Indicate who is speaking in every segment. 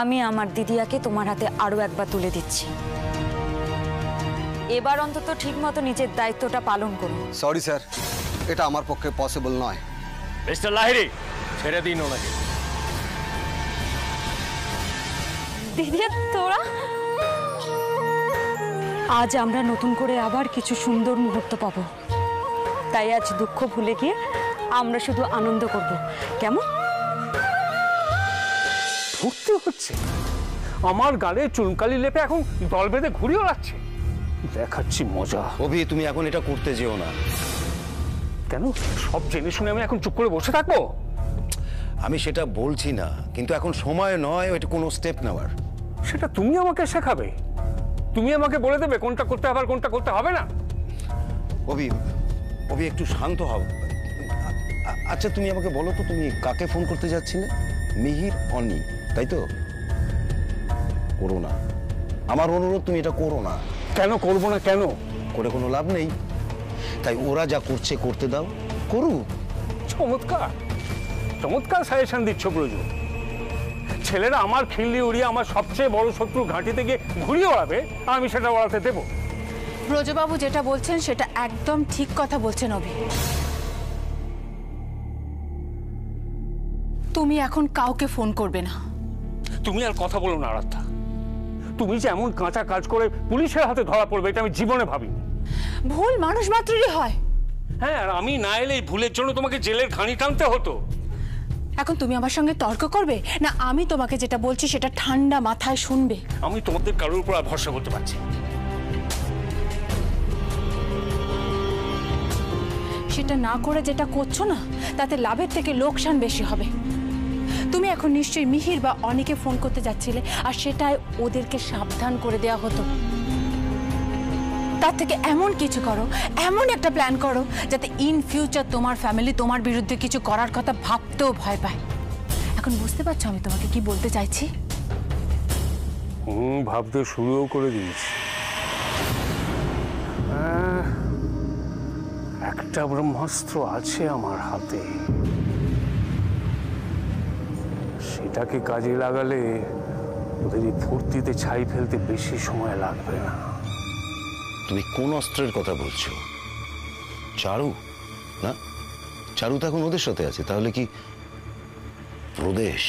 Speaker 1: আমি আমার দিদিয়াকে তোমার হাতে আরো একবার তুলে দিচ্ছি। এবার অন্তত ঠিকমতো নিজের দায়িত্বটা পালন করুন।
Speaker 2: সরি স্যার, এটা আমার পক্ষে পসিবল নয়।
Speaker 3: মিস্টার লাহিড়ী, ছেড়ে দিন ওনাকে।
Speaker 1: দিদিয়া তোরা, আজ আমরা নতুন করে আবার কিছু সুন্দর মুহূর্ত পাবো, তাই আজ দুঃখ ভুলে গিয়ে আমরা শুধু আনন্দ করব, কেমন?
Speaker 3: ফুর্তি হচ্ছে, আমার গালে চুনকালি লেপে এখন দল বেঁধে ঘুরিয়ে ওড়াচ্ছে, দেখাচ্ছি মজা।
Speaker 4: অভি, তুমি এখন এটা করতে যেও না।
Speaker 3: কেন? সব জেনে শুনে আমি এখন চুপ করে বসে থাকবো?
Speaker 4: আমি সেটা বলছি না, কিন্তু এখন সময় নয় এটা কোনো স্টেপ নেওয়ার।
Speaker 3: সেটা তুমি আমাকে শেখাবে, তুমি আমাকে বলে দেবে কোনটা করতে হবে আর কোনটা করতে হবে না।
Speaker 4: অভি, অভি একটু শান্ত হও। আচ্ছা তুমি আমাকে বলো তো, তুমি কাকে ফোন করতে যাচ্ছিলে? মিহির, অনি, তাই তো? করো না, আমার অনুরোধ, তুমি এটা করো না।
Speaker 3: কেন করবো না? কেন?
Speaker 4: করে কোনো লাভ নেই, তাই ওরা যা করছে করতে দাও, করুক।
Speaker 3: চমৎকার চমৎকার সাজেশন দিচ্ছ ব্রজু। ছেলেরা আমার খিল্লি উড়িয়ে আমার সবচেয়ে বড় শত্রু ঘাঁটিতে গিয়ে ঘুরিয়ে ওড়াবে, আমি সেটা ওড়াতে দেবো?
Speaker 5: ব্রজবাবু যেটা বলছেন সেটা একদম ঠিক কথা বলছেন অভি। তুমি এখন কাউকে ফোন করবে না।
Speaker 3: তুমি আর কথা বলো না আরাধ্যা। তুমি যে এমন কাঁচা কাজ করে পুলিশের হাতে ধরা পড়বে এটা আমি জীবনে ভাবিনি।
Speaker 5: ভুল মানুষ মাত্রই হয়।
Speaker 3: হ্যাঁ, আর আমি না এলে এই ভুলের জন্য তোমাকে জেলের ঘানি টানতে হতো।
Speaker 5: এখন তুমি আমার সঙ্গে তর্ক করবে না আমি তোমাকে যেটা বলছি সেটা ঠান্ডা মাথায় শুনবে?
Speaker 3: আমি তোমাদের কারোর উপর ভরসা করতে পারছি।
Speaker 5: সেটা না করে যেটা করছো না তাতে লাভের থেকে লোকসান বেশি হবে। তুমি এখন নিশ্চয়ই মিহির বা অনিকে ফোন করতে যাচ্ছিলে, আর সেটাই ওদেরকে সাবধান করে দেওয়া হতো। তার থেকে এমন কিছু করো, এমন একটা প্ল্যান করো যাতে ইন ফিউচার তোমার ফ্যামিলি তোমার বিরুদ্ধে কিছু করার কথা ভাবতেও ভয় পায়। এখন বুঝতে পারছো আমি তোমাকে কি বলতে চাইছি?
Speaker 3: ভাবতে শুরুও করে দিয়েছি। একটা ব্রহ্মাস্ত্র আছে আমার হাতে, সেটাকে কাজে লাগালে ওদের এই ফুর্তিতে ছাই ফেলতে বেশি সময় লাগবে না।
Speaker 4: তুমি কোন অস্ত্রের কথা বলছো? চারু না? চারু তো এখন ওদের সাথে আছে, তাহলে কি প্রদেশ?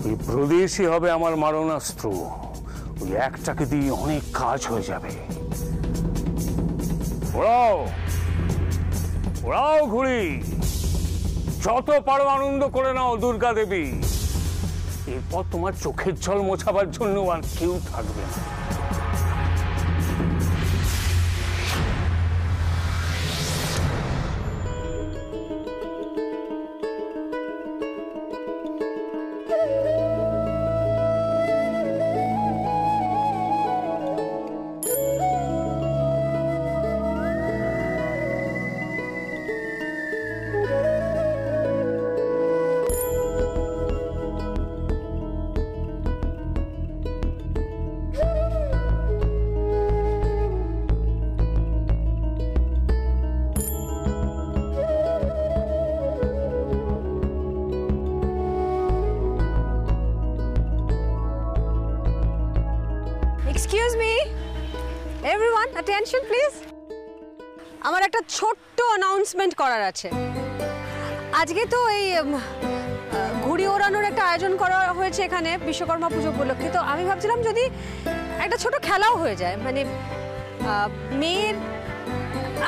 Speaker 3: ওই প্রদেশই হবে আমার মারণাস্ত্র। ওই একটাকে দিয়ে অনেক কাজ হয়ে যাবে। ওরাও ওরাও ঘুরি, যত পারো আনন্দ করে নাও দুর্গা দেবী। এরপর তোমার চোখের জল মোছাবার জন্য আর কেউ থাকবে না।
Speaker 6: Excuse me, everyone, attention please. আমার একটা ছোট্ট অ্যানাউন্সমেন্ট করার আছে। আজকে তো এই ঘুড়ি ওড়ানোর একটা আয়োজন করা হয়েছে এখানে বিশ্বকর্মা পুজো উপলক্ষে। তো আমি ভাবছিলাম যদি একটা ছোট খেলাও হয়ে যায়, মানে মেয়ের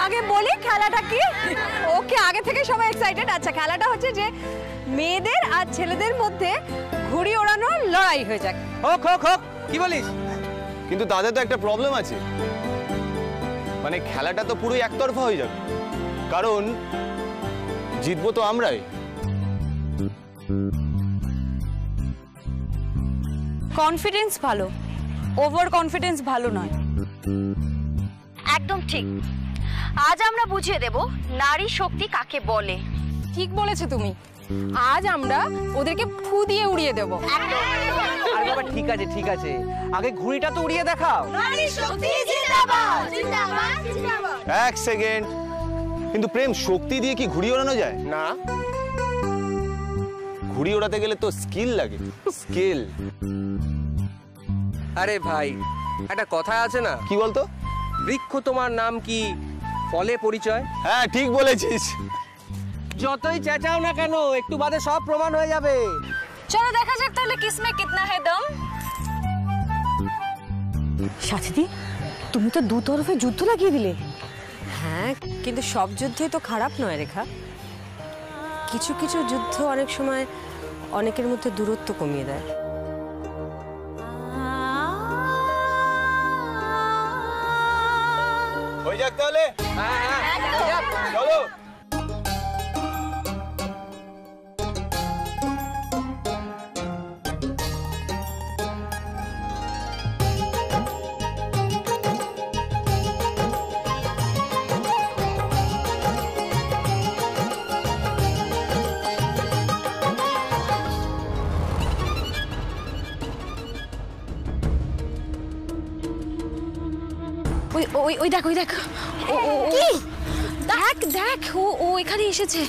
Speaker 6: আগে বলি খেলাটা কি? ওকে, আগে থেকে সবাই এক্সাইটেড। আচ্ছা, খেলাটা হচ্ছে যে মেয়েদের আর ছেলেদের মধ্যে ঘুড়ি ওড়ানোর লড়াই হয়ে যাক।
Speaker 7: হোক হোক হোক, কি বলিস? কিন্তু তাদের তো একটা প্রবলেম আছে, মানে খেলাটা তো পুরোই একতরফা হয়ে যাবে, কারণ জিতবো তো আমরাই।
Speaker 1: কনফিডেন্স ভালো, ওভার কনফিডেন্স ভালো নয়।
Speaker 8: একদম ঠিক। আজ আমরা বুঝিয়ে দেব নারী শক্তি কাকে বলে।
Speaker 5: ঠিক বলেছো তুমি। আজ আমরা ওদেরকে ফু দিয়ে উড়িয়ে দেব।
Speaker 7: আরে বাবা, ঠিক আছে ঠিক আছে, আগে ঘুড়িটা তো উড়িয়ে দেখাও।
Speaker 8: নারী শক্তি জিন্দাবাদ জিন্দাবাদ জিন্দাবাদ।
Speaker 7: এক সেকেন্ড, কিন্তু প্রেম, শক্তি দিয়ে কি ঘুড়ি ওড়ানো যায়? না, ঘুড়ি ওড়াতে গেলে তো স্কিল লাগে, স্কিল।
Speaker 9: আরে ভাই, একটা কথা আছে না,
Speaker 7: কি বলতো?
Speaker 9: বৃক্ষ তোমার নাম কি, ফলে পরিচয়।
Speaker 7: হ্যাঁ ঠিক বলেছিস।
Speaker 9: যতই চেঁচাও না কেন, একটু বাদে সব প্রমাণ হয়ে যাবে।
Speaker 8: চলো দেখা যাক তাহলে কিসমে কিতনা হে দম।
Speaker 1: সাথীদি, তুমি তো দু তরফে যুদ্ধ লাগিয়ে দিলে।
Speaker 6: হ্যাঁ, কিন্তু সব যুদ্ধই তো খারাপ নয় রেখা। কিছু কিছু যুদ্ধ অনেক সময় অনেকের মধ্যে দূরত্ব কমিয়ে দেয়।
Speaker 7: হয়ে যাক তাহলে। চলো।
Speaker 8: ওই ওই ওই দেখ, ওই দেখ, দেখ দেখ, ও এখানে এসেছে।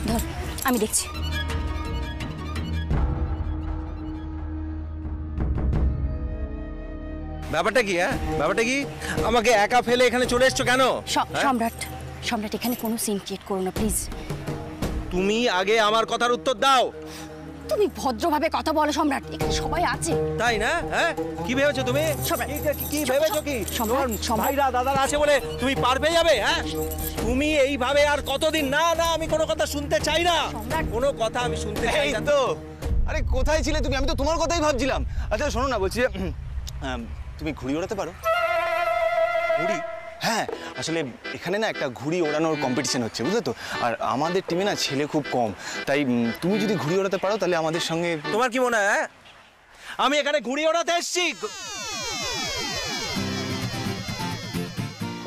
Speaker 8: ধর, আমি দেখছি।
Speaker 10: ব্যাপারটা কি? ব্যাপারটা কি? আমাকে একা ফেলে এখানে চলে এসছো কেন?
Speaker 8: সম্রাট, সম্রাট এখানে কোনো সিন ক্রিয়েট করো না প্লিজ।
Speaker 10: তুমি আগে আমার কথার উত্তর দাও।
Speaker 8: তুমি ভদ্রভাবে কথা বলো সম্রাট, এখানে সবাই আছে।
Speaker 10: তাই না? হ্যাঁ, কি ভেবেছো তুমি? কি ভেবেছো কি? তোমার ভাইরা দাদারা আছে বলে তুমি পার পেয়ে যাবে? হ্যাঁ, তুমি এইভাবে আর কতদিন? না না, আমি কোনো কথা শুনতে চাই না, কোনো কথা আমি শুনতে চাই না।
Speaker 7: তো আরে কোথায় ছিলে তুমি? আমি তো তোমার কথাই ভাবছিলাম। আচ্ছা শোনো না, বলছি তুমি ঘুড়ি ওড়াতে পারো? ঘুড়ি? হ্যাঁ, আসলে এখানে না একটা ঘুড়ি ওড়ানোর কম্পিটিশন হচ্ছে, বুঝলে তো? আর আমাদের টিমে না ছেলে খুব কম, তাই তুমি যদি ঘুড়ি ওড়াতে পারো তাহলে আমাদের সঙ্গে।
Speaker 10: তোমার কি মনে হয় আমি এখানে ঘুড়ি ওড়াতে এসেছি?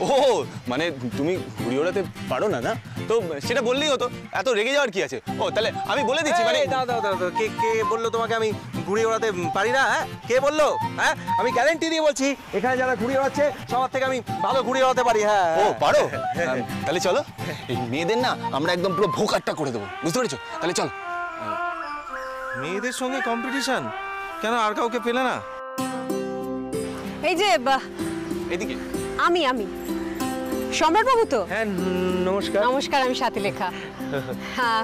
Speaker 7: ও মানে তুমি ঘুড়ি ওড়াতে পারো না? না তো সেটা বললেই হতো, এত রেগে যাওয়ার কি আছে? ও তাহলে আমি বলে দিচ্ছি। মানে
Speaker 10: দাও, কে কে বললো তোমাকে আমি ঘুড়ি ওড়াতে পারি না? হ্যাঁ, কে বললো? হ্যাঁ, আমি গ্যারান্টি দিয়ে বলছি এখানে যারা ঘুড়ি ওড়াচ্ছে সবার থেকে আমি ভালো ঘুড়ি ওড়াতে পারি। হ্যাঁ।
Speaker 7: ও পারো? তাহলে চলো, এই মেয়েদের না আমরা একদম পুরো ভোকাটটা করে দেবো, বুঝতে পেরেছো? তাহলে চল।
Speaker 10: মেয়েদের সঙ্গে কম্পিটিশন কেন? আর কাউকে পেলে না?
Speaker 6: এই যে
Speaker 7: এদিকে
Speaker 6: আমি সম্রাট বাবু তো?
Speaker 10: হ্যাঁ নমস্কার।
Speaker 6: নমস্কার, আমি সাথীলেখা। হ্যাঁ,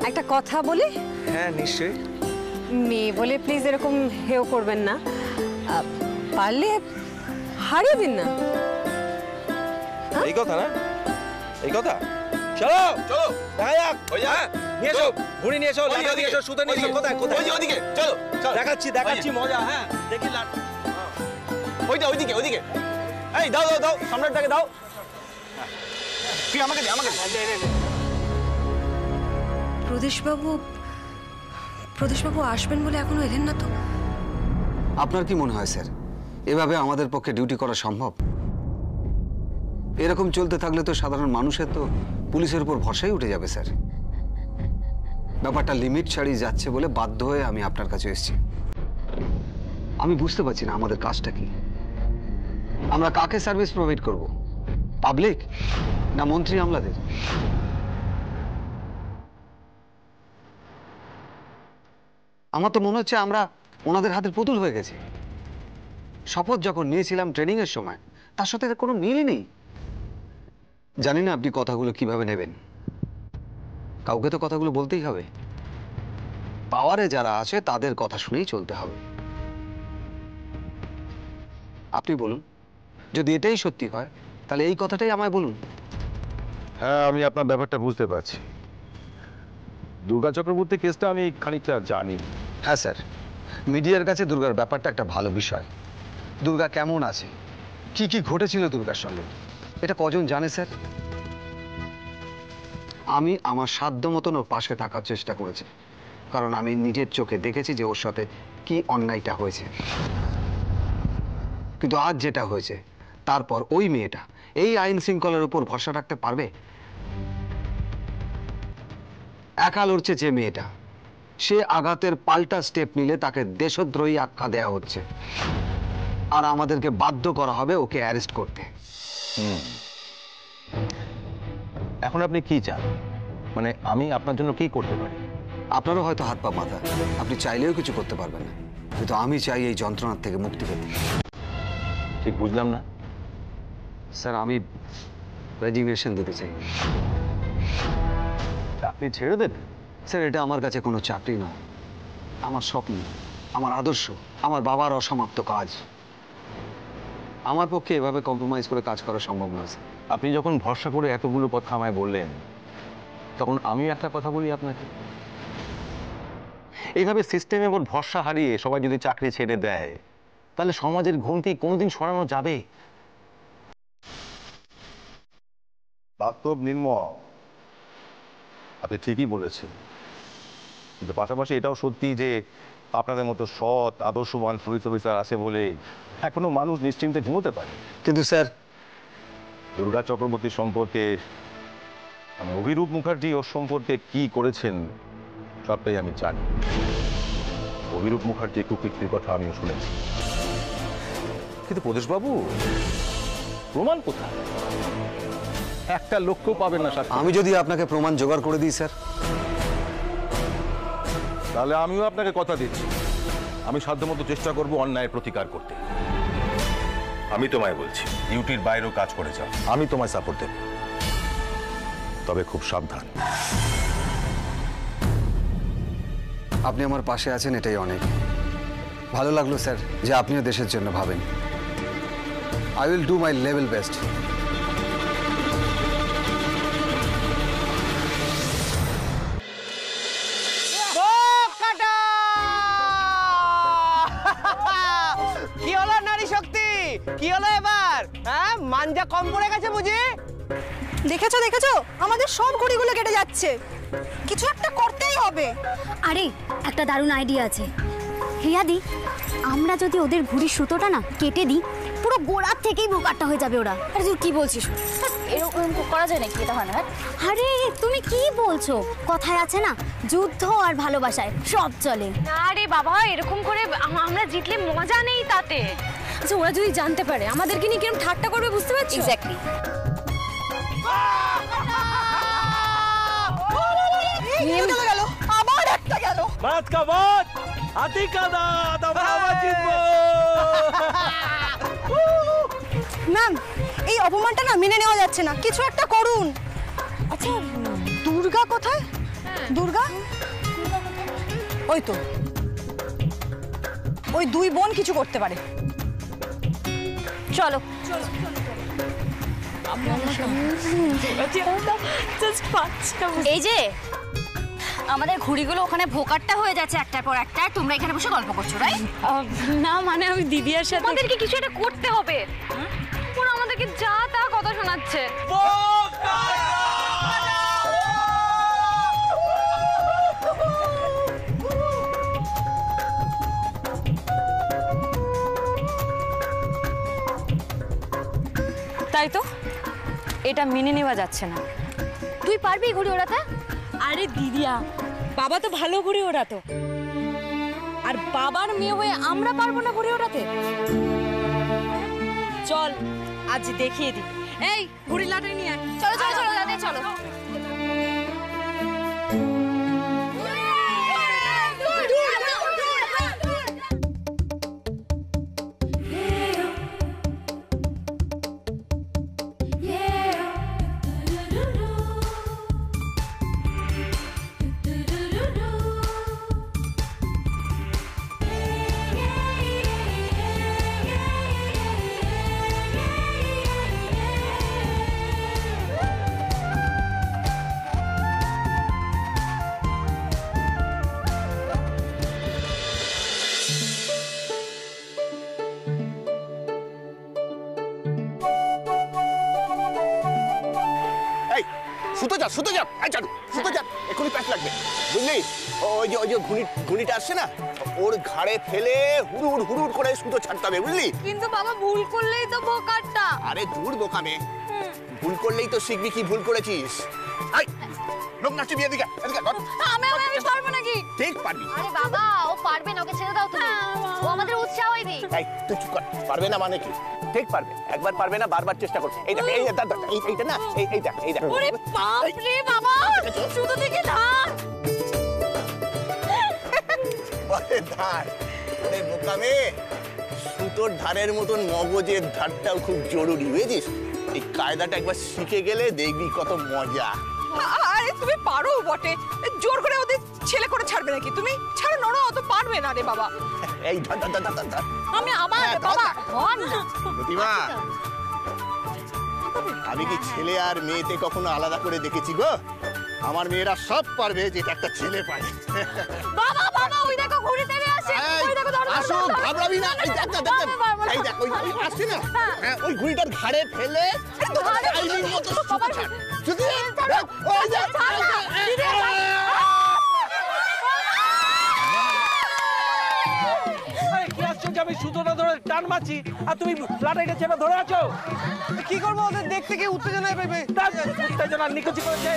Speaker 6: একটা কথা বলি।
Speaker 10: হ্যাঁ নিশ্চয়ই।
Speaker 6: মেয়ে বলে প্লিজ এরকম হেও করবেন না, পারলে হারিয়ে দিন না।
Speaker 10: এই কথা না? এই কথা? চলো চলো, দেখা যাক। নিয়ে এসো ঘুড়ি, নিয়ে এসো, লাঠি নিয়ে এসো, সুতো নিয়ে এসো। কোথায় কোথায়?
Speaker 7: ওইদিকে চলো,
Speaker 10: দেখাচ্ছি মজা। হ্যাঁ দেখি
Speaker 7: ওইদিকে। এই দাও সম্রাটটাকে দাও। তুই আমাকে দে, আমাকে দে।
Speaker 6: প্রদেশবাবু আসবেন বলে এখনো এলেন না তো?
Speaker 2: আপনার কি মনে হয় স্যার, এভাবে আমাদের পক্ষে ডিউটি করা সম্ভব? এরকম চলতে থাকলে তো সাধারণ মানুষের তো পুলিশের উপর ভরসাই উঠে যাবে স্যার। ব্যাপারটা লিমিট ছাড়িয়ে যাচ্ছে বলে বাধ্য হয়ে আমি আপনার কাছে এসেছি। আমি বুঝতে পারছি না আমাদের কাজটা কি। আমরা কাকে সার্ভিস প্রোভাইড করব? পাবলিক না মন্ত্রী আমলাদের? আমার তো মনে হচ্ছে আমরা ওনাদের হাতের পুতুল হয়ে গেছি। শপথ যখন নিয়েছিলাম ট্রেনিং এর সময়, তার সাথে কোনো মিলই নেই। জানি না আপনি কথাগুলো কিভাবে নেবেন। কাউকে তো কথাগুলো বলতেই হবে। পাওয়ারে যারা আছে তাদের কথা শুনেই চলতে হবে। আপনি বলুন, যদি এটাই সত্যি হয় তাহলে এই কথাটাই আমায় বলুন।
Speaker 11: হ্যাঁ, আমি আপনার ব্যাপারটা বুঝতে পারছি। দুর্গা চক্রবর্তী কেসটা আমি খানিকটা জানি।
Speaker 2: হ্যাঁ স্যার, মিডিয়ার কাছে দুর্গার ব্যাপারটা একটা ভালো বিষয়। দুর্গা কেমন আছে, কি কি ঘটেছিল দুর্গার সঙ্গে, এটা কজন জানে স্যার? আমি আমার সাধ্য মতন ওর পাশে থাকার চেষ্টা করেছি, কারণ আমি নিজের চোখে দেখেছি যে ওর সাথে কি অন্যায়টা হয়েছে। কিন্তু আজ যেটা হয়েছে, তারপর ওই মেয়েটা এই আইন শৃঙ্খলার উপর ভরসা রাখতে পারবে? একা লড়ছে যে মেয়েটা, সে আঘাতের পাল্টা স্টেপ নিলে তাকে দেশদ্রোহী আখ্যা দেওয়া হচ্ছে, আর আমাদেরকে বাধ্য করা হবে ওকে অ্যারেস্ট করতে।
Speaker 11: এখন আপনি কি চান? মানে আমি আপনার জন্য কি করতে পারি?
Speaker 2: আপনারও হয়তো হাত পা মাথা, আপনি চাইলেও কিছু করতে পারবেন না, কিন্তু আমি চাই এই যন্ত্রণার থেকে মুক্তি পেতে।
Speaker 11: ঠিক বুঝলাম না।
Speaker 2: স্যার আমি রেজিগনেশন দিতে চাই।
Speaker 11: আপনি ছেড়ে দেন?
Speaker 2: স্যার এটা আমার কাছে কোনো চাকরি নয়, আমার স্বপ্ন, আমার আদর্শ, আমার বাবার অসমাপ্ত কাজ। আমার পক্ষে এভাবে কম্প্রোমাইজ করে কাজ করা সম্ভব নয় স্যার।
Speaker 11: আপনি যখন ভরসা করে এতগুলো কথা আমায় বললেন, তখন আমি একটা কথা বলি আপনাকে, এইভাবে সিস্টেমের উপর ভরসা হারিয়ে সবাই যদি চাকরি ছেড়ে দেয়, তাহলে সমাজের ঘুমটি কোনোদিন সরানো যাবে? বাস্তব নির্মম, আপনি ঠিকই বলেছেন, কিন্তু পাশাপাশি এটাও সত্যি যে আপনাদের মতো সৎ আদর্শবান পুলিশ অফিসার আছে বলে এখনো মানুষ নিশ্চিন্তে ঘুমোতে পারে।
Speaker 2: কিন্তু স্যার
Speaker 11: দুর্গা চক্রবর্তী সম্পর্কে, অভিরূপ মুখার্জি ওর সম্পর্কে কি করেছেন সবটাই আমি জানি। অভিরূপ মুখার্জি কুকীর্তির কথা আমিও শুনেছি, কিন্তু প্রদেশবাবু প্রমাণ কোথায়? একটা লক্ষ্য পাবেন না।
Speaker 2: আমি যদি আপনাকে প্রমাণ জোগাড় করে দিই স্যার,
Speaker 11: তাহলে আমিও আপনাকে কথা দিচ্ছি, আমি সাধ্যমতো চেষ্টা করব অন্যায়ের প্রতিকার করতে। আমি তোমায় বলছি, ডিউটির বাইরেও কাজ করে যাও, আমি তোমায় সাপোর্ট দেব, তবে খুব সাবধান।
Speaker 2: আপনি আমার পাশে আছেন, এটাই অনেক। ভালো লাগলো স্যার যে আপনিও দেশের জন্য ভাবেন। I will do my level best.
Speaker 9: কি হলো নারী শক্তি? কি হলো এবার? হ্যাঁ, মানজা কম পড়ে গেছে বুঝি?
Speaker 12: দেখেছো দেখেছো, আমাদের সব ঘড়িগুলো কেটে যাচ্ছে, কিছু একটা করতেই হবে।
Speaker 8: আরে একটা দারুণ আইডিয়া আছে রিয়াদি, আমরা যদি ওদের ঘুড়ির সুতোটা না কেটে দিই, পুরো গোড়ার থেকেই বোকাট্টা হয়ে যাবে ওরা। আরে তুই কি বলছিস? এরকম করা যায় নাকি? এটা হয় না। আরে তুমি কি বলছো? কথায় আছে না, যুদ্ধ আর ভালোবাসায় সব চলে।
Speaker 13: না রে বাবা, এরকম করে আমরা জিতলে মজা নেই তাতে।
Speaker 8: আচ্ছা ওরা যদি জানতে পারে আমাদেরকে নিয়ে কিরকম ঠাট্টা করবে, বুঝতে পারছো? এক্স্যাক্টলি।
Speaker 12: গেল আবার একটা গেল।
Speaker 10: বাত কা বাত, হাতি কা দাঁত, আমরা আবার জিতবো।
Speaker 12: ম্যাম, এই অপমানটা না মেনে নেওয়া যাচ্ছে না, কিছু একটা করুন। আচ্ছা দুর্গা কোথায়? দুর্গা ওই তো, ওই দুই বোন কিছু করতে পারে।
Speaker 8: চলো এই যে আমাদের ঘুড়িগুলো ওখানে ভোকাট্টা হয়ে যাচ্ছে একটার পর একটা, তোমরা এখানে বসে গল্প করছো, রাইট?
Speaker 1: না মানে আমি দিদিয়ার সাথে,
Speaker 13: আমাদেরকে কিছু একটা করতে হবে। ওরা আমাদেরকে যা তা কথা শোনাচ্ছে।
Speaker 1: তাই তো, এটা মেনে নেওয়া যাচ্ছে না।
Speaker 8: তুই পারবি ঘুড়ি ওড়াতে?
Speaker 1: আরে দিদিয়া, বাবা তো ভালো ঘুড়ি ওড়াতো, আর বাবার মেয়ে হয়ে আমরা পারবো না ঘুড়ি ওড়াতে? চল আজ দেখিয়ে দিই। এই ঘুড়ি লাটাই নিয়ে আয়।
Speaker 8: চলো চলো চলো দাদা, চলো।
Speaker 14: সুতো চাপ, সুতো চাপ, এক্ষুনি প্যাচ লাগবে, বুঝলি? ওই যে ঘুড়িটা আসছে না, ওর ঘাড়ে ফেলে হুড়ুড় হুড়ুড় করে সুতো ছাড়তে হবে, বুঝলি?
Speaker 13: কিন্তু বাবা ভুল করলেই তো বোকাট্টা।
Speaker 14: আরে দূর বোকামে, ভুল করলেই তো শিখবি কি ভুল করেছিস। লোক নাচছে বিয়ে দিকে এদিকে ধর।
Speaker 13: আমি পারবো নাকি?
Speaker 14: ঠিক পারবি।
Speaker 13: আরে বাবা ও পারবে না, ওকে ছেড়ে দাও তুমি। ও আমাদের উৎসাহই দিই।
Speaker 14: এই তুই চুপ কর। পারবে না মানে কি? ঠিক পারবে। একবার পারবে না, বারবার চেষ্টা করছে। এই দেখ, এই দেখ, এইটা না, এই দেখ, এই দেখ।
Speaker 13: ওরে বাপ রে বাবা, শুধু দেখে ধার।
Speaker 14: ওরে ধার, ওরে বোকা মেয়ে, সুতোর ধারের মতন মগজের ধারটাও খুব জরুরি, বুঝেছিস? এই কায়দাটা একবার শিখে গেলে দেখবি কত মজা।
Speaker 12: আরে তুমি পারো বটে, জোর করে ওদের ছেলে করে ছাড়বে নাকি? তুমি ছাড়ো, নড়ো, অত পারবে না রে বাবা।
Speaker 14: এই ধর ধর ধর ধর ধর।
Speaker 12: আমি আবার বাবা ধর না।
Speaker 14: প্রতিমা, আমি কি ছেলে আর মেয়েতে কখনো আলাদা করে দেখেছি গো? আমার মেয়েরা সব পারবে যেটা একটা ছেলে পারে।
Speaker 13: বাবা বাবা ওই দেখো ঘুরে তেড়ে আসে, ওই দেখো ধর।
Speaker 14: আসো, ঘাবড়াবি না। এই দেখ, এই দেখ, ওই আসছে না, হ্যাঁ, ওই ঘুড়িটার ঘাড়ে ফেলে টাইমিং মতো সুতো ছাড়। যদি ওই যে
Speaker 10: কি আশ্চর্য, আমি সুতোটা ধরে টান মারছি আর তুমি লাটাইটা চেপে ধরে আছো। কি করবো, ওদের দেখতে গিয়ে উত্তেজনায় পেবে, উত্তেজনা নিকুচি করেছে।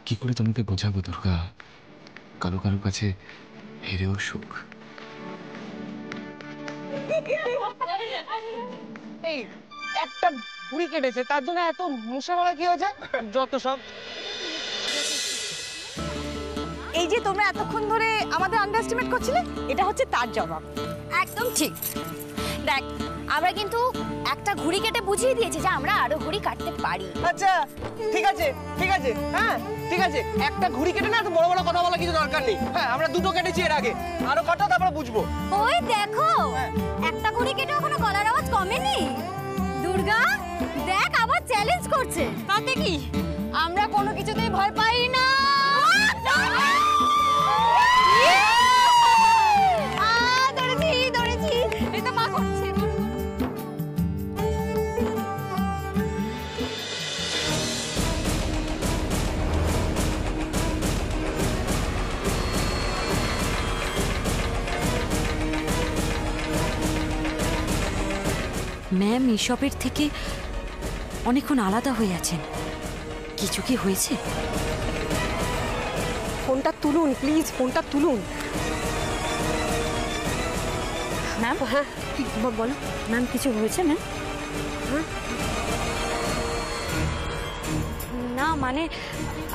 Speaker 15: কি করে তোমাকে বোঝাবো দুর্গা, কারো কারো কাছে হেরেও সুখ।
Speaker 9: এই একটা ঘুড়ি কেটেছে, তার জন্য এত মশা মারা কি হয়েছে? যত সব।
Speaker 12: এই যে তোমরা এতক্ষণ ধরে আমাদের আন্ডারএস্টিমেট করছিলে, এটা হচ্ছে তার জবাব।
Speaker 8: একদম ঠিক। দেখ, আমরা কিন্তু একটা ঘুড়ি কেটে বুঝিয়ে দিয়েছি যে আমরা আরো ঘুড়ি কাটতে পারি।
Speaker 9: আচ্ছা ঠিক আছে, ঠিক আছে, হ্যাঁ ঠিক আছে। একটা ঘুড়ি কেটে না এত বড় বড় কথা বলা কিছু দরকার নেই। হ্যাঁ, আমরা দুটো কেটেছি এর আগে, আরো কাটো, তারপরে বুঝবো।
Speaker 8: ওই দেখো, একটা ঘুড়ি কেটে কোনো গলার আওয়াজ কমেনি। দুর্গা দেখ, আবার চ্যালেঞ্জ করছে। তাতে কি, আমরা কোনো কিছুতেই ভয় পাই না। ধরেছি, এটা মা করছে।
Speaker 1: ম্যাম এসবের থেকে অনেকক্ষণ আলাদা হয়ে আছেন, কিছু কি হয়েছে?
Speaker 12: ফোনটা তুলুন প্লিজ, ফোনটা তুলুন।
Speaker 1: ম্যাম, হ্যাঁ বলো ম্যাম, কিছু হয়েছে ম্যাম? না মানে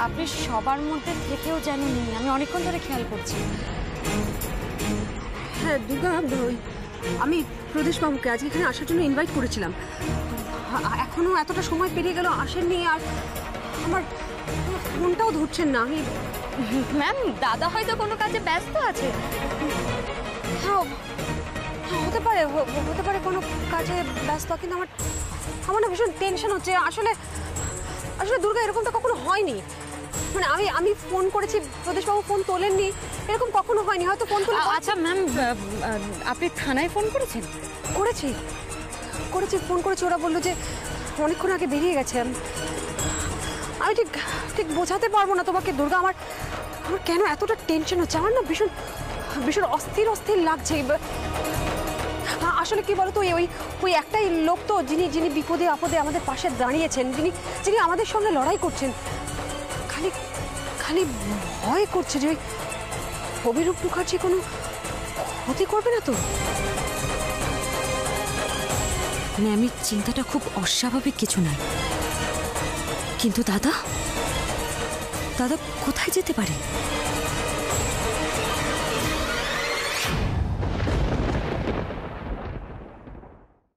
Speaker 1: আপনি সবার মধ্যে থেকেও জানেননি, আমি অনেকক্ষণ ধরে খেয়াল করছি।
Speaker 6: হ্যাঁ দুর্গা, আমি প্রদেশবাবুকে আজ এখানে আসার জন্য ইনভাইট করেছিলাম, এখনো এতটা সময় পেরিয়ে গেল আসেননি। আর আমার ফোনটাও ধরছেন না। আমি
Speaker 13: ম্যাম দাদা হয়তো কোনো কাজে ব্যস্ত আছে।
Speaker 6: হ্যাঁ হতে পারে, হতে পারে কোনো কাজে ব্যস্ত, কিন্তু আমার না ভীষণ টেনশন হচ্ছে। আসলে দুর্গা এরকমটা কখনো হয়নি। মানে আমি ফোন করেছি, প্রদেশবাবু ফোন তোলেননি, এরকম কখনো হয়নি। হয়তো ফোন তুলে।
Speaker 1: আচ্ছা ম্যাম, আপনি থানায় ফোন করেছেন?
Speaker 6: করেছি ফোন করেছি। ওরা বললো যে অনেকক্ষণ আগে বেরিয়ে গেছেন। আমি ঠিক বোঝাতে পারবো না তোমাকে দুর্গা, আমার কেন এতটা টেনশন হচ্ছে। আমার না ভীষণ অস্থির লাগছে। আসলে কি বলতো, ওই একটাই লোক তো যিনি বিপদে আপদে আমাদের পাশে দাঁড়িয়েছেন, যিনি আমাদের সঙ্গে লড়াই করছেন। খালি ভয় করছে যে ওই অভিরূপ মুখার্জি কোনো ক্ষতি করবে না তো।
Speaker 1: ম্যামের চিন্তাটা খুব অস্বাভাবিক কিছু নয়, কিন্তু দাদা কোথায় যেতে পারে?